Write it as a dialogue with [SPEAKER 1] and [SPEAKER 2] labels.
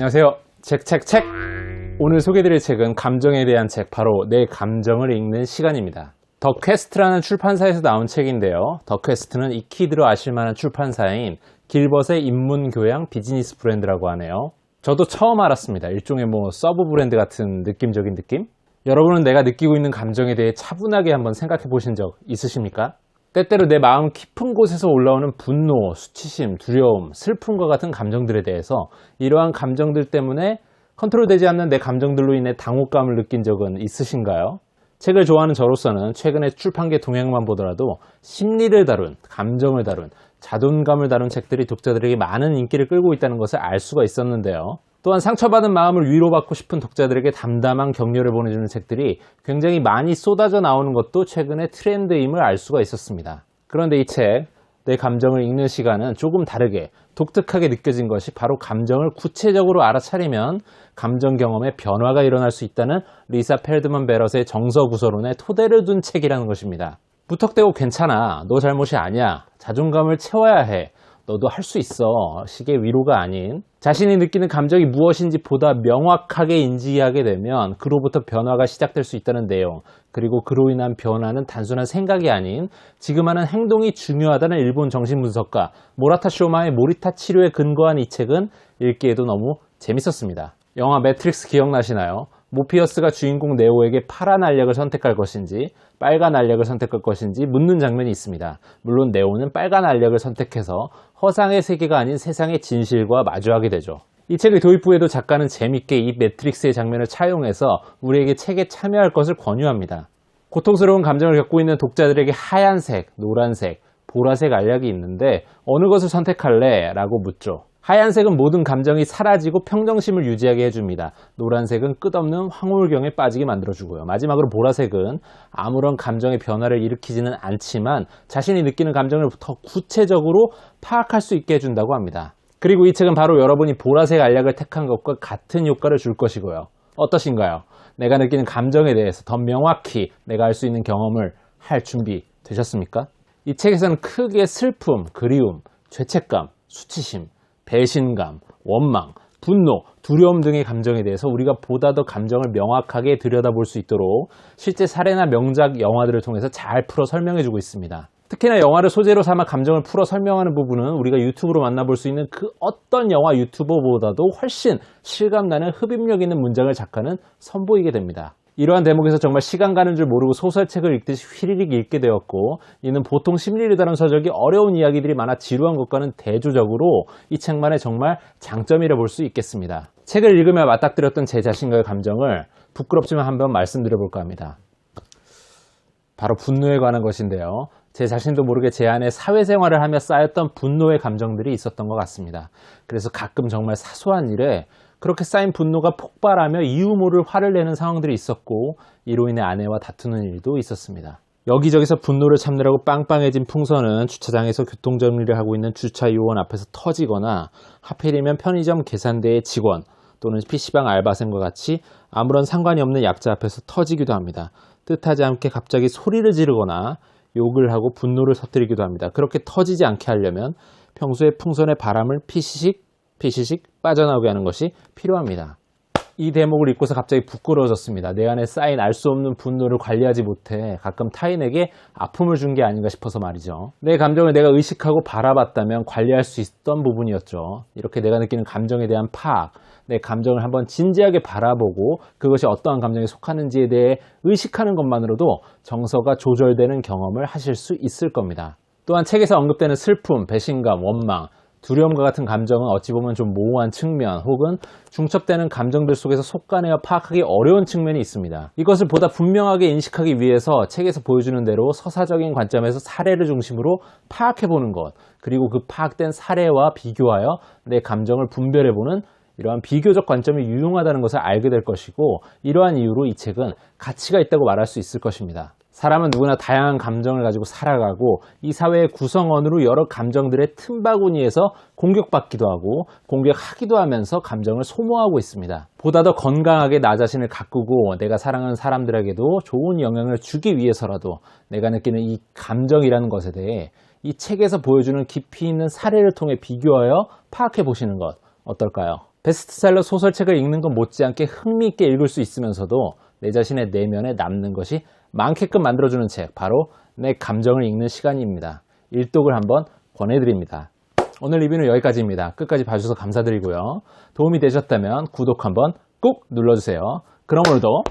[SPEAKER 1] 안녕하세요. 책. 오늘 소개드릴 책은 감정에 대한 책, 바로 내 감정을 읽는 시간입니다. 더 퀘스트라는 출판사에서 나온 책인데요. 더 퀘스트는 익히 들어 아실만한 출판사인 길벗의 인문교양 비즈니스 브랜드라고 하네요. 저도 처음 알았습니다. 일종의 서브 브랜드 같은 느낌적인 느낌? 여러분은 내가 느끼고 있는 감정에 대해 차분하게 한번 생각해 보신 적 있으십니까? 때때로 내 마음 깊은 곳에서 올라오는 분노, 수치심, 두려움, 슬픔과 같은 감정들에 대해서 이러한 감정들 때문에 컨트롤되지 않는 내 감정들로 인해 당혹감을 느낀 적은 있으신가요? 책을 좋아하는 저로서는 최근에 출판계 동향만 보더라도 심리를 다룬, 감정을 다룬, 자존감을 다룬 책들이 독자들에게 많은 인기를 끌고 있다는 것을 알 수가 있었는데요. 또한 상처받은 마음을 위로받고 싶은 독자들에게 담담한 격려를 보내주는 책들이 굉장히 많이 쏟아져 나오는 것도 최근의 트렌드임을 알 수가 있었습니다. 그런데 이 책, 내 감정을 읽는 시간은 조금 다르게 독특하게 느껴진 것이 바로 감정을 구체적으로 알아차리면 감정 경험에 변화가 일어날 수 있다는 리사 펠드먼 베럿의 정서구조론에 토대를 둔 책이라는 것입니다. 무턱대고 괜찮아, 너 잘못이 아니야, 자존감을 채워야 해, 너도 할 수 있어 식의 위로가 아닌, 자신이 느끼는 감정이 무엇인지 보다 명확하게 인지하게 되면 그로부터 변화가 시작될 수 있다는 내용, 그리고 그로 인한 변화는 단순한 생각이 아닌 지금 하는 행동이 중요하다는 일본 정신분석가 모라타 쇼마의 모리타 치료에 근거한 이 책은 읽기에도 너무 재밌었습니다. 영화 매트릭스 기억나시나요? 모피어스가 주인공 네오에게 파란 알약을 선택할 것인지 빨간 알약을 선택할 것인지 묻는 장면이 있습니다. 물론 네오는 빨간 알약을 선택해서 허상의 세계가 아닌 세상의 진실과 마주하게 되죠. 이 책의 도입부에도 작가는 재밌게 이 매트릭스의 장면을 차용해서 우리에게 책에 참여할 것을 권유합니다. 고통스러운 감정을 겪고 있는 독자들에게 하얀색, 노란색, 보라색 알약이 있는데 어느 것을 선택할래? 라고 묻죠. 하얀색은 모든 감정이 사라지고 평정심을 유지하게 해줍니다. 노란색은 끝없는 황홀경에 빠지게 만들어주고요. 마지막으로 보라색은 아무런 감정의 변화를 일으키지는 않지만 자신이 느끼는 감정을 더 구체적으로 파악할 수 있게 해준다고 합니다. 그리고 이 책은 바로 여러분이 보라색 알약을 택한 것과 같은 효과를 줄 것이고요. 어떠신가요? 내가 느끼는 감정에 대해서 더 명확히 내가 할 수 있는 경험을 할 준비 되셨습니까? 이 책에서는 크게 슬픔, 그리움, 죄책감, 수치심, 배신감, 원망, 분노, 두려움 등의 감정에 대해서 우리가 보다 더 감정을 명확하게 들여다볼 수 있도록 실제 사례나 명작 영화들을 통해서 잘 풀어 설명해주고 있습니다. 특히나 영화를 소재로 삼아 감정을 풀어 설명하는 부분은 우리가 유튜브로 만나볼 수 있는 그 어떤 영화 유튜버보다도 훨씬 실감나는 흡입력 있는 문장을 작가는 선보이게 됩니다. 이러한 대목에서 정말 시간 가는 줄 모르고 소설책을 읽듯이 휘리릭 읽게 되었고, 이는 보통 심리를 다룬 서적이 어려운 이야기들이 많아 지루한 것과는 대조적으로 이 책만의 정말 장점이라 볼 수 있겠습니다. 책을 읽으며 맞닥뜨렸던 제 자신과의 감정을 부끄럽지만 한번 말씀드려볼까 합니다. 바로 분노에 관한 것인데요. 제 자신도 모르게 제 안에 사회생활을 하며 쌓였던 분노의 감정들이 있었던 것 같습니다. 그래서 가끔 정말 사소한 일에 그렇게 쌓인 분노가 폭발하며 이유 모를 화를 내는 상황들이 있었고, 이로 인해 아내와 다투는 일도 있었습니다. 여기저기서 분노를 참느라고 빵빵해진 풍선은 주차장에서 교통정리를 하고 있는 주차 요원 앞에서 터지거나, 하필이면 편의점 계산대의 직원 또는 PC방 알바생과 같이 아무런 상관이 없는 약자 앞에서 터지기도 합니다. 뜻하지 않게 갑자기 소리를 지르거나 욕을 하고 분노를 터뜨리기도 합니다. 그렇게 터지지 않게 하려면 평소에 풍선의 바람을 피시식 빠져나오게 하는 것이 필요합니다. 이 대목을 읽고서 갑자기 부끄러워졌습니다. 내 안에 쌓인 알 수 없는 분노를 관리하지 못해 가끔 타인에게 아픔을 준 게 아닌가 싶어서 말이죠. 내 감정을 내가 의식하고 바라봤다면 관리할 수 있었던 부분이었죠. 이렇게 내가 느끼는 감정에 대한 파악, 내 감정을 한번 진지하게 바라보고 그것이 어떠한 감정에 속하는지에 대해 의식하는 것만으로도 정서가 조절되는 경험을 하실 수 있을 겁니다. 또한 책에서 언급되는 슬픔, 배신감, 원망, 두려움과 같은 감정은 어찌 보면 좀 모호한 측면 혹은 중첩되는 감정들 속에서 속가내어 파악하기 어려운 측면이 있습니다. 이것을 보다 분명하게 인식하기 위해서 책에서 보여주는 대로 서사적인 관점에서 사례를 중심으로 파악해보는 것, 그리고 그 파악된 사례와 비교하여 내 감정을 분별해보는 이러한 비교적 관점이 유용하다는 것을 알게 될 것이고, 이러한 이유로 이 책은 가치가 있다고 말할 수 있을 것입니다. 사람은 누구나 다양한 감정을 가지고 살아가고 이 사회의 구성원으로 여러 감정들의 틈바구니에서 공격받기도 하고 공격하기도 하면서 감정을 소모하고 있습니다. 보다 더 건강하게 나 자신을 가꾸고 내가 사랑하는 사람들에게도 좋은 영향을 주기 위해서라도 내가 느끼는 이 감정이라는 것에 대해 이 책에서 보여주는 깊이 있는 사례를 통해 비교하여 파악해 보시는 것 어떨까요? 베스트셀러 소설책을 읽는 것 못지않게 흥미있게 읽을 수 있으면서도 내 자신의 내면에 남는 것이 많게끔 만들어주는 책, 바로 내 감정을 읽는 시간입니다. 일독을 한번 권해드립니다. 오늘 리뷰는 여기까지입니다. 끝까지 봐주셔서 감사드리고요. 도움이 되셨다면 구독 한번 꾹 눌러주세요. 그럼 오늘도